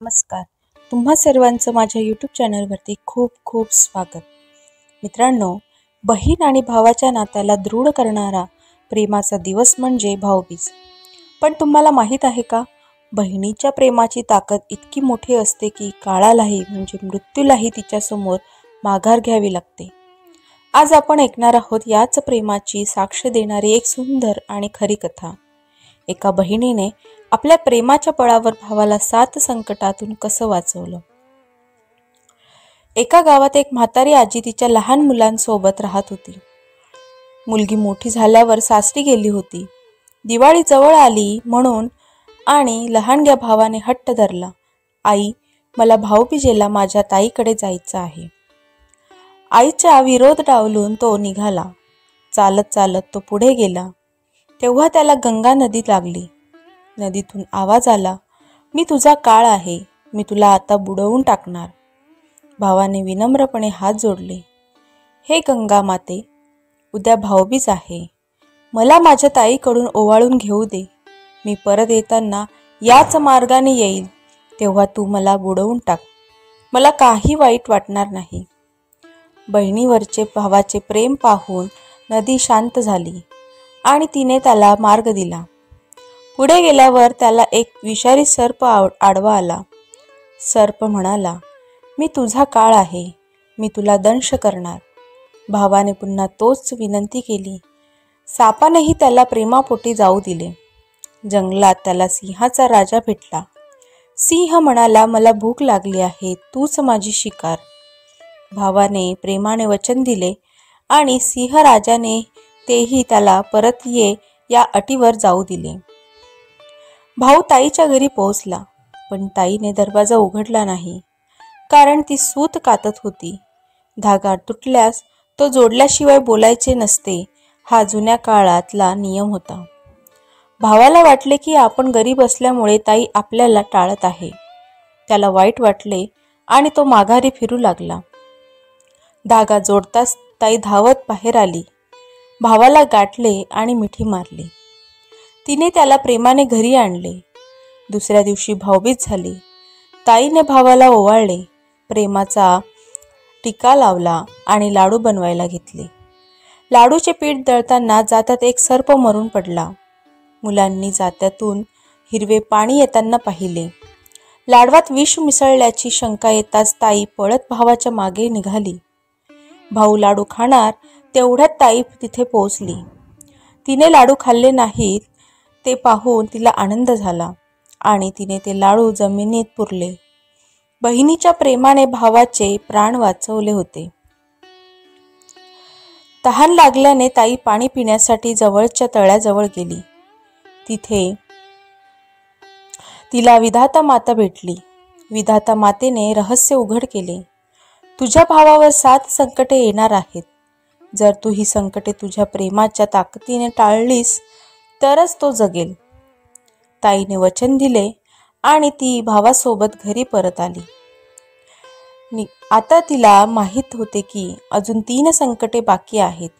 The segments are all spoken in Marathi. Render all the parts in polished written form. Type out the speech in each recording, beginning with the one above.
नमस्कार. तुम्हा सर्वांचं माझ्या यूट्यूब चॅनलवरती खूप खूप स्वागत. मित्रांनो, बहीण आणि भावाच्या नात्याला दृढ करणारा प्रेमाचा दिवस म्हणजे भाऊबीज. पण तुम्हाला माहीत आहे का, बहिणीच्या प्रेमाची ताकद इतकी मोठी असते की काळालाही म्हणजे मृत्यूलाही तिच्यासमोर माघार घ्यावी लागते. आज आपण ऐकणार आहोत याच प्रेमाची साक्ष देणारी एक सुंदर आणि खरी कथा. एका बहिणीने आपल्या प्रेमाच्या बळावर भावाला 7 संकटातून कसं वाचवलं. एका गावात एक म्हातारी आजी तिच्या लहान मुलांसोबत राहत होती. मुलगी मोठी झाल्यावर सासरी गेली होती. दिवाळी जवळ आली म्हणून आणि लहानग्या भावाने हट्ट धरला, आई, मला भाऊबीजेला माझ्या ताईकडे जायचं आहे. आईचा विरोध डावलून तो निघाला. चालत चालत तो पुढे गेला. तेव्हा त्याला गंगा नदी लागली. नदीतून आवाज आला, मी तुझा काळ आहे, मी तुला आता बुडवून टाकणार. भावाने विनम्रपणे हात जोडले, हे गंगा माते, उद्या भाऊबीज आहे, मला माझ्या ताईकडून ओवाळून घेऊ दे. मी परत येताना याच मार्गाने येईल, तेव्हा तू मला बुडवून टाक, मला काही वाईट वाटणार नाही. बहिणीवरचे भावाचे प्रेम पाहून नदी शांत झाली आणि तिने त्याला मार्ग दिला. पुढे गेल्यावर त्याला एक विषारी सर्प आडवा आला. सर्प म्हणाला, मी तुझा काळ आहे, मी तुला दंश करणार. भावाने पुन्हा तोच विनंती केली. सापानेही त्याला प्रेमापोटी जाऊ दिले. जंगलात त्याला सिंहाचा राजा भेटला. सिंह म्हणाला, मला भूक लागली आहे, तूच माझी शिकार. भावाने प्रेमाने वचन दिले आणि सिंह राजाने तेही त्याला परत ये या अटीवर जाऊ दिले. भाऊ ताईच्या घरी पोहोचला, पण ताईने दरवाजा उघडला नाही, कारण ती सूत कातत होती. धागा तुटल्यास तो जोडल्याशिवाय बोलायचे नसते, हा जुन्या काळातला नियम होता. भावाला वाटले की आपण गरीब असल्यामुळे ताई आपल्याला टाळत आहे. त्याला वाईट वाटले आणि तो माघारी फिरू लागला. धागा जोडताच ताई धावत बाहेर आली. भावाला गाठले आणि मिठी मारली. तिने त्याला प्रेमाने घरी आणले. दुसऱ्या दिवशी भाऊबीज झाली. ताईने भावाला ओवाळले, प्रेमाचा टीका लावला आणि लाडू बनवायला घेतले. लाडूचे पीठ दळताना जात्यात एक सर्प मरून पडला. मुलांनी जात्यातून हिरवे पाणी येताना पाहिले. लाडवात विष मिसळल्याची शंका येताच ताई पळत भावाच्या मागे निघाली. भाऊ लाडू खाणार तेवढ्यात ताई तिथे पोहोचली. तिने लाडू खाल्ले नाहीत ते पाहून तिला आनंद झाला आणि तिने ते लाडू जमिनीत पुरले. बहिणीच्या प्रेमाने भावाचे प्राण वाचवले होते. तहान लागल्याने ताई पाणी पिण्यासाठी जवळच्या तळ्याजवळ गेली. तिथे तिला विधाता माता भेटली. विधाता मातेने रहस्य उघड केले. तुझ्या भावावर 7 संकटे येणार आहेत. जर तू ही संकटे तुझ्या प्रेमाच्या ताकदीने टाळलीस तरच तो जगेल. ताईने वचन दिले आणि ती भावासोबत घरी परत आली. आता तिला माहीत होते की अजून 3 संकटे बाकी आहेत.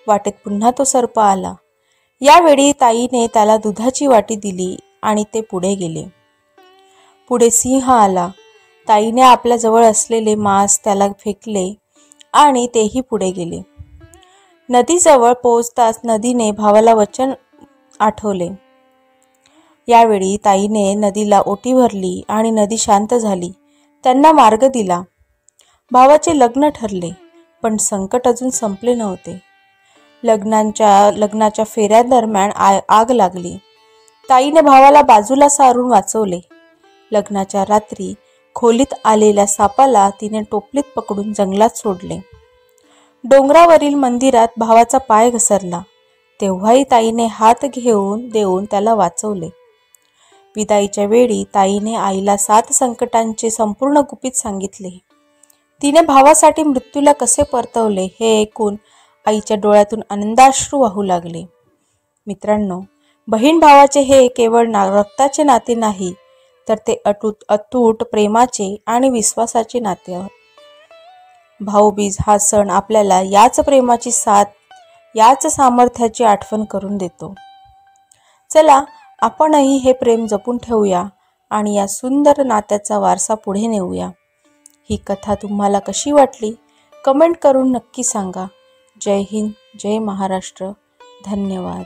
वाटेत पुन्हा तो सर्प आला. यावेळी ताईने त्याला दुधाची वाटी दिली आणि ते पुढे गेले. पुढे सिंह आला. ताईने आपल्या जवळ असलेले मांस त्याला फेकले आणि तेही पुढे गेले. नदीजवळ पोहोचताच नदीने भावाला वचन आठवले. यावेळी ताईने नदीला ओटी भरली आणि नदी शांत झाली. त्यांना मार्ग दिला. भावाचे लग्न ठरले, पण संकट अजून संपले नव्हते. लग्नाच्या फेऱ्यादरम्यान आग लागली. ताईने भावाला बाजूला सारून वाचवले. लग्नाच्या रात्री खोलीत आलेल्या सापाला तिने टोपलीत पकडून जंगलात सोडले. डोंगरावरील मंदिरात भावाचा पाय घसरला. तेव्हाही ताईने हात देऊन त्याला वाचवले. विदाईच्या वेळी ताईने आईला 7 संकटांचे संपूर्ण गुपित सांगितले. तिने भावासाठी मृत्यूला कसे परतवले हे ऐकून आईच्या डोळ्यातून आनंदाश्रू वाहू लागले. मित्रांनो, बहीण भावाचे हे केवळ रक्ताचे नाते नाही, तर ते अतूट प्रेमाचे आणि विश्वासाचे नाते आहे. भाऊबीज हा सण आपल्याला याच प्रेमाची साथ, याच सामर्थ्याची आठवण करून देतो. चला आपणही हे प्रेम जपून ठेवूया आणि या सुंदर नात्याचा वारसा पुढे नेऊया. ही कथा तुम्हाला कशी वाटली कमेंट करून नक्की सांगा. जय हिंद, जय महाराष्ट्र. धन्यवाद.